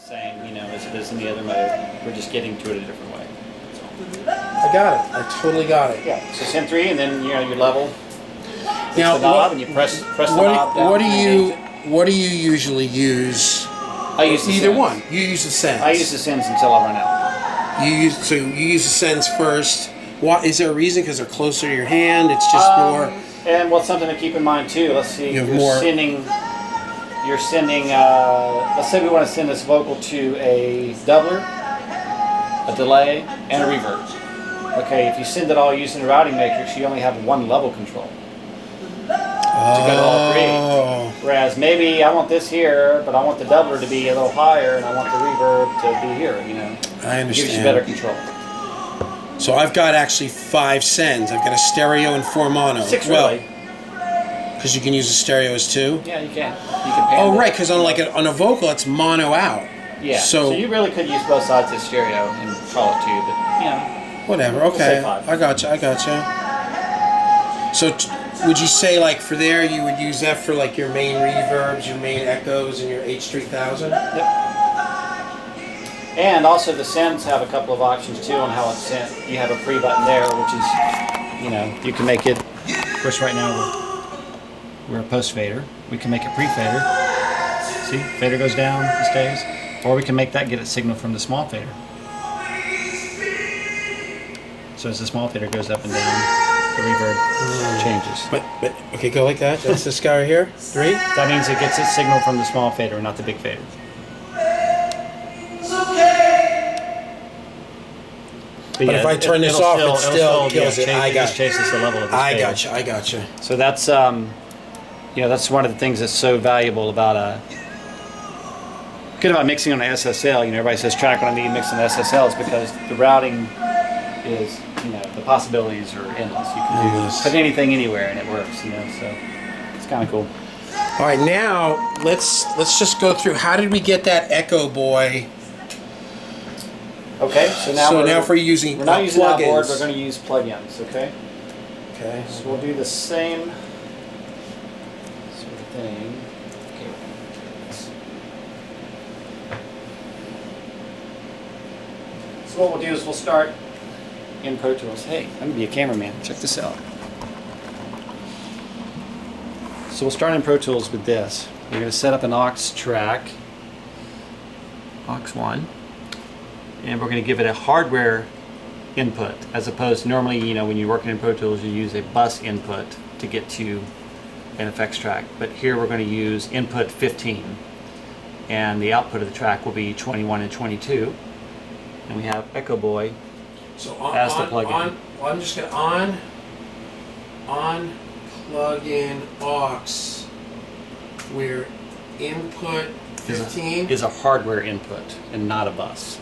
same, you know, as it is in the other mode. We're just getting to it a different way. That's all. I got it. I totally got it. Yeah. So send 3, and then you know you level. Now, the knob, and you press the knob down. What do you usually use? I use the either sends. one. You use the sends. I use the sends until I run out. You use the sends first. What is there a reason? Because they're closer to your hand. It's just more. And what's something to keep in mind too. Let's see. You have more. You're sending. Let's say we want to send this vocal to a doubler, a delay, and a reverb. Okay, if you send it all using the routing matrix, you only have one level control to go to all 3. Whereas maybe I want this here, but I want the doubler to be a little higher, and I want the reverb to be here. You know, I understand. It gives you better control. So I've got actually 5 sends. I've got a stereo and 4 mono. 6 really. Because you can use the stereos too. Yeah, you can. You can pan right. Because on a vocal, it's mono out. Yeah. So you really could use both sides of stereo and call it 2, but you know. Whatever. We'll Okay. say 5. I gotcha. So would you say like for there you would use that for like your main reverbs, your main echoes, and your H3000? Yep. And also the sends have a couple of options too on how it's sent. You have a pre button there, which is, you know, you can make it. Of course, right now we're a post fader. We can make it pre fader. See, fader goes down, it stays. Or we can make that get its signal from the small fader. So as the small fader goes up and down, the reverb changes. But okay, go like that. That's this guy right here. 3. That means it gets its signal from the small fader, not the big fader. But if I turn this off, it still kills it. I got chases the level of the fader. I gotcha. So that's you know, that's one of the things that's so valuable about good about mixing on an SSL. You know, everybody says track what I need mixing on SSLs because the routing is, you know, the possibilities are endless. You can put anything anywhere and it works. You know, so it's kind of cool. All right, now let's just go through. How did we get that Echo Boy? Okay, so now if we're using we're not using plugins. outboard, we're going to use plugins. Okay. Okay. So we'll do the same sort of thing. Okay. So what we'll do is we'll start in Pro Tools. Hey, I'm going to be a cameraman. Check this out. So we'll start in Pro Tools with this. We're going to set up an aux track, aux 1, and we're going to give it a hardware input as opposed to normally, you know, when you're working in Pro Tools, you use a bus input to get to an effects track. But here we're going to use input 15, and the output of the track will be 21 and 22, and we have Echo Boy as the plugin. I'm just going to on plug-in aux where input 15 is a hardware input and not a bus.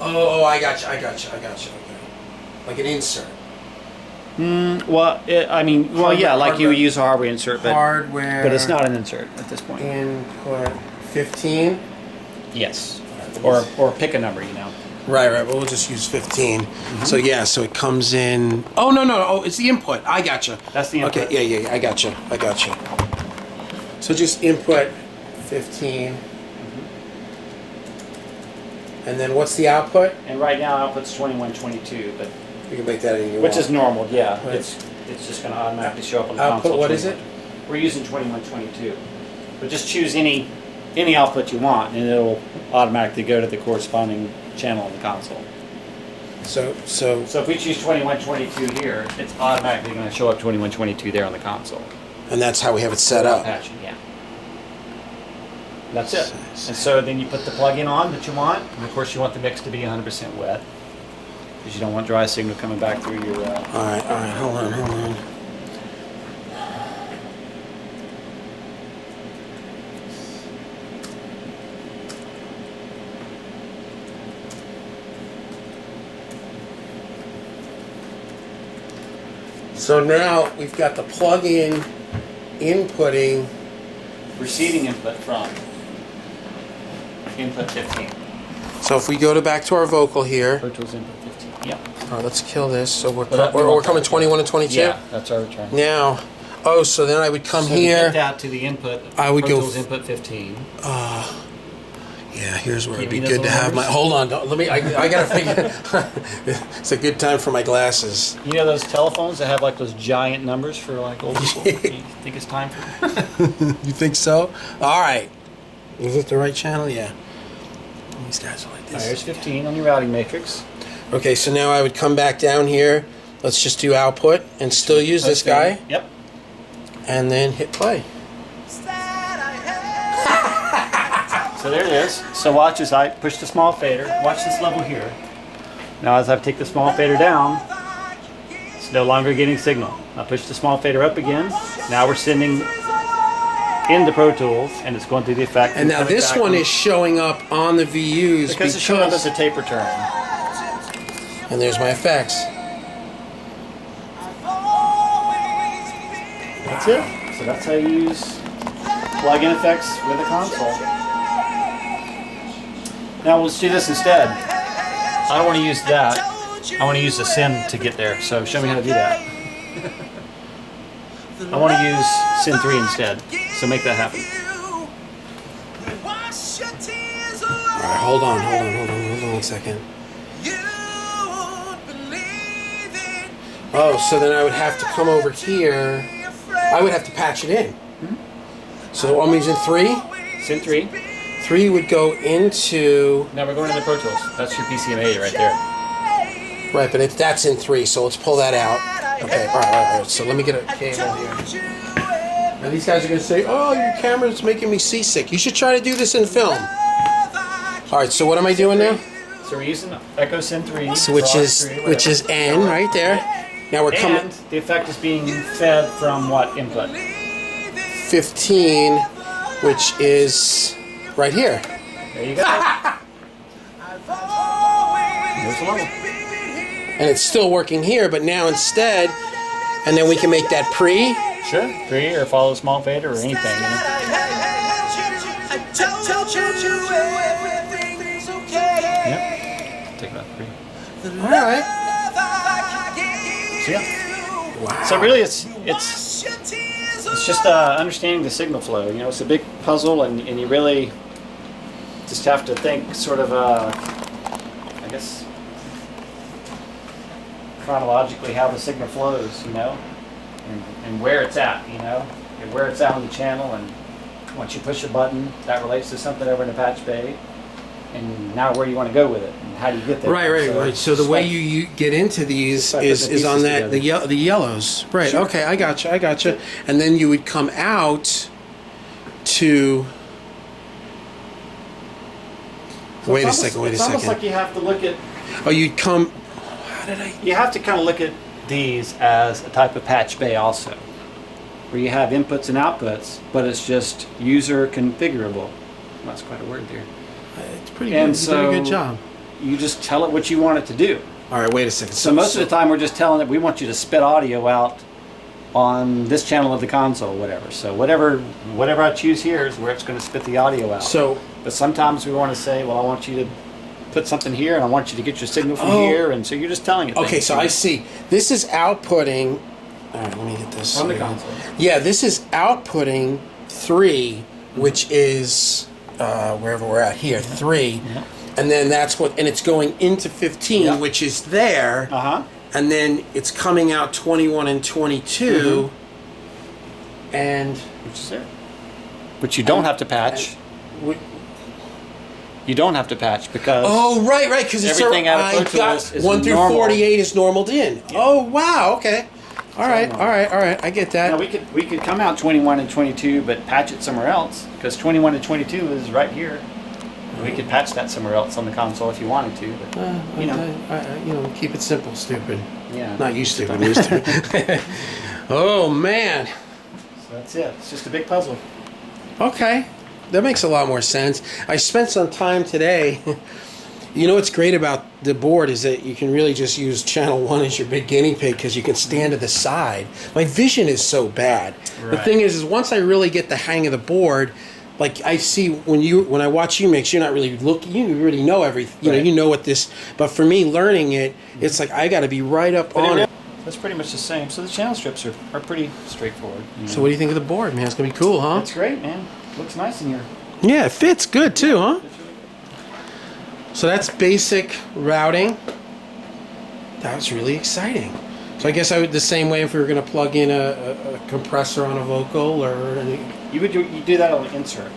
Oh, I got you. Okay. Like an insert. Well, like you would use a hardware insert, but it's not an insert at this point. Input 15. Yes, or pick a number, you know. Right. But we'll just use 15. So yeah, so it comes in. Oh no. Oh, it's the input. I gotcha. That's the input. Okay. Yeah. I gotcha. So just input 15. And then what's the output? And right now output's 21, 22, but you can make that any you which want. is normal, yeah. Right. It's just going to automatically show up on the output, console. What is it? We're using 21, 22. But just choose any output you want, and it'll automatically go to the corresponding channel on the console. So if we choose 21, 22 here, it's automatically going to show up 21, 22 there on the console. And that's how we have it set up. Patching, yeah. That's it. And so then you put the plug-in on that you want, and of course you want the mix to be 100% wet, because you don't want dry signal coming back through your... All right, hold on. So now we've got the plug-in inputting. Receiving input from input 15. So if we go back to our vocal here. Pro Tools input 15. Yeah. All right, let's kill this. So we're coming 21 and 22. Yeah, that's our return. Now, Oh, so then I would come so here. To get that to the input, I would Pro go Tools input 15. Yeah, here's where it'd be Give me good those to have my. numbers? Hold on, let me. I gotta figure. It's a good time for my glasses. You know those telephones that have like those giant numbers for like old people? You think it's time for You think so? All right. Is it the right channel? Yeah. These guys are like All right, this. there's 15 on your routing matrix. Okay, so now I would come back down here. Let's just do output and still use this guy, Yep. and then hit play. So there it is. So watch as I push the small fader. Watch this level here. Now as I take the small fader down, it's no longer getting signal. I push the small fader up again. Now we're sending into Pro Tools, and it's going through the effect. And now this one is showing up on the VUs because it's showing up as a tape return. And there's my effects. That's it. So that's how you use plug-in effects with a console. Now let's do this instead. I don't want to use that. I want to use the SIM to get there. So show me how to do that. I want to use SIM 3 instead. So make that happen. All right, hold on 1 second. Oh, so then I would have to come over here. I would have to patch it in. So I'm using 3. SIM 3. 3 would go into. Now we're going into Pro Tools. That's your PCMA right there. Right, but that's in 3, so let's pull that out. Okay, all right. So let me get a cable here. Now these guys are going to say, oh, your camera's making me seasick. You should try to do this in film. All right, so what am I doing now? So we're using Echo SIM 3. So which is N right there. Now we're coming. And the effect is being fed from what input? 15, which is right here. There you go. There's the level. And it's still working here, but now instead, and then we can make that pre. Sure. Pre or follow small fader or anything. You know? Yep. Take that pre. All right. So yeah. Wow. So really, it's just understanding the signal flow. You know, it's a big puzzle, and you really just have to think sort of, I guess, chronologically how the signal flows. You know, and where it's at. You know, and where it's at on the channel, and once you push a button, that relates to something over in the patch bay. And now where you want to go with it, and how do you get there? Right. So the way you get into these is on that the yellows. Right. Sure. Okay, I gotcha. And then you would come out to. Wait a second. It's almost like you have to look at. Oh, you'd come. How did I? You have to kind of look at these as a type of patch bay also, where you have inputs and outputs, but it's just user configurable. That's quite a word there. It's pretty And good. so You did a good job. You just tell it what you want it to do. All right, wait a second. So most of the time we're just telling it we want you to spit audio out on this channel of the console, whatever. So whatever I choose here is where it's going to spit the audio out. So, but sometimes we want to say, well, I want you to put something here, and I want you to get your signal from here, and so you're just telling it. Okay, things. so I see. This is outputting. All right, let me get this. On the console. Yeah, this is outputting 3, which is wherever we're at here, 3. Yeah. And then and it's going into 15, Yeah. which is there. Uh-huh. And then it's coming out 21 and 22. And. Which is there. Which you don't have to patch. You don't have to patch because. Oh, right, because it's everything out of Pro Tools is 1 through normal. 48 is normaled in. Yeah. Oh, wow, okay. All right, I get that. Now we could come out 21 and 22, but patch it somewhere else because 21 and 22 is right here. We could patch that somewhere else on the console if you wanted to, but keep it simple, stupid. Yeah. Not you, stupid. Me, stupid. Oh man. So that's it. It's just a big puzzle. Okay, that makes a lot more sense. I spent some time today. You know what's great about the board is that you can really just use channel 1 as your big guinea pig because you can stand to the side. My vision is so bad. Right. The thing is once I really get the hang of the board, like I see when I watch you mix, you're not really looking. You already know everything. You know what this. But for me, learning it, it's like I got to be right up on it. That's pretty much the same. So the channel strips are pretty straightforward. You know? So what do you think of the board, man? It's gonna be cool, huh? That's great, man. Looks nice in here. Yeah, it fits good too, huh? It's really good. So that's basic routing. That was really exciting. So I guess I would the same way if we were going to plug in a compressor on a vocal or You do that on the insert,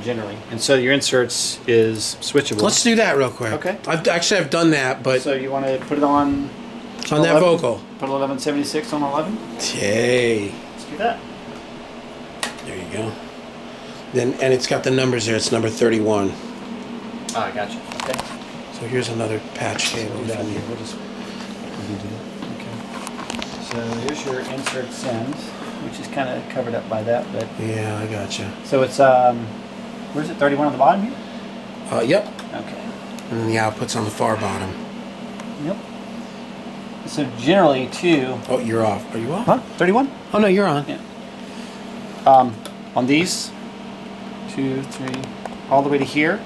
generally. And so your inserts is switchable. let's do that real quick. Okay. I've done that, but So you want to put it on on that 11? vocal. Put 1176 on 11. Hey, Let's do that. there you go. Then and it's got the numbers there. It's number 31. Ah, I got you. Okay. So here's another patch cable. We'll do that. We'll just do that. Okay. So here's your insert send, which is kind of covered up by that, but Yeah, I gotcha. so it's where's it? 31 on the bottom here. Yep. Okay. And then the output's on the far bottom. Yep. So generally, too. Oh, you're off. Are you off? Huh? 31. Oh no, you're on. Yeah. On these, 2, 3, all the way to here.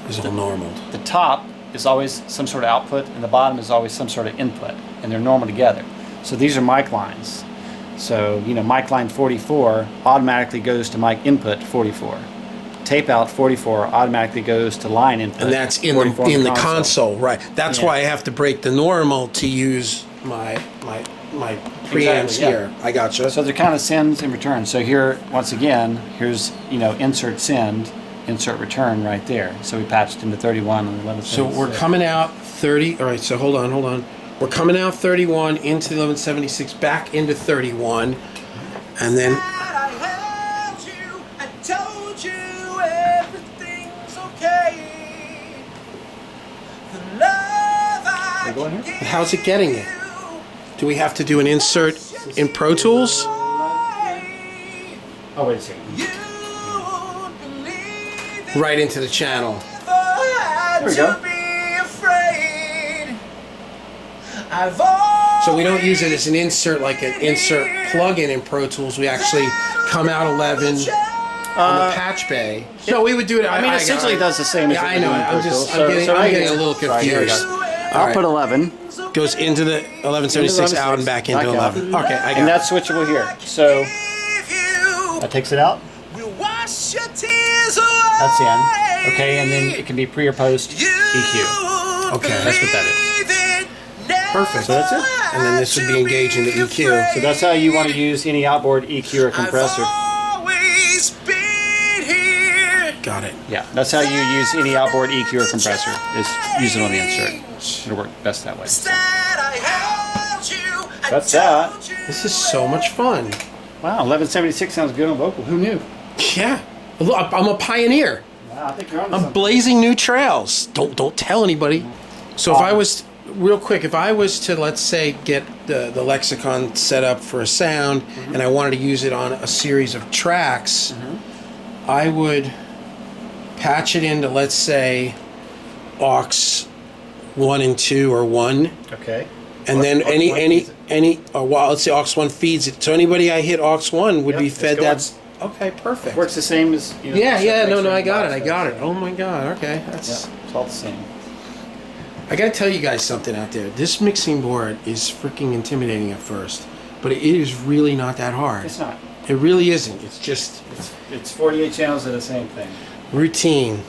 It's all normal. The top is always some sort of output, and the bottom is always some sort of input, and they're normal together. So these are mic lines. So mic line 44 automatically goes to mic input 44. Tape out 44 automatically goes to line input. And that's in 44 the console, right? That's Yeah. why I have to break the normal to use my preamps Exactly, yeah. here. I gotcha. So they're kind of sends and returns. So here, once again, here's insert send, insert return right there. So we patched into 31 and 11. So we're coming out 30. All right. So hold on. We're coming out 31 into the 1176, back into 31, and then going here? how's it getting it? Do we have to do an insert in Pro Tools? Oh, wait a second. Right into the channel. There we go. So we don't use it as an insert, like an insert plugin in Pro Tools. We actually come out 11 on the patch bay. No, we would do it. I mean, essentially it does the same as Yeah, it I know. would do in I'm Pro just, Tools. I'm getting a little Sorry, here we confused. go. All Output 11. Goes into the 1176 out and back into Back out. 11. Okay, I got And it. that's switchable here. So that takes it out. That's in. Okay, and then it can be pre or post EQ. Okay, That's what that is. perfect. So that's it. And then this would be engaging the EQ. So that's how you want to use any outboard EQ or compressor. Got it. Yeah, that's how you use any outboard EQ or compressor, is use it on the insert. It'll work best that way. So that's that. This is so much fun. Wow, 1176 sounds good on vocal. Who knew? Yeah. Look, I'm a pioneer. Wow, I think you're on I'm something. blazing new trails. Don't tell anybody. So if I was real quick, if I was to, let's say, get the lexicon set up for a sound, and I wanted to use it on a series of tracks, I would patch it into, let's say, aux 1 and 2 or 1, Okay. and then Aux 1 feeds let's say aux 1 feeds it. So anybody I hit aux 1 would Yep, be it's fed going. that. Okay, perfect. Works the same as Yeah, no, I got it. box I got does. it. Oh my god. Okay, Yeah, that's. it's all the same. I gotta tell you guys something out there. This mixing board is freaking intimidating at first, but it is really not that hard. It's not. It really isn't. It's just It's 48 channels of the same thing. routine.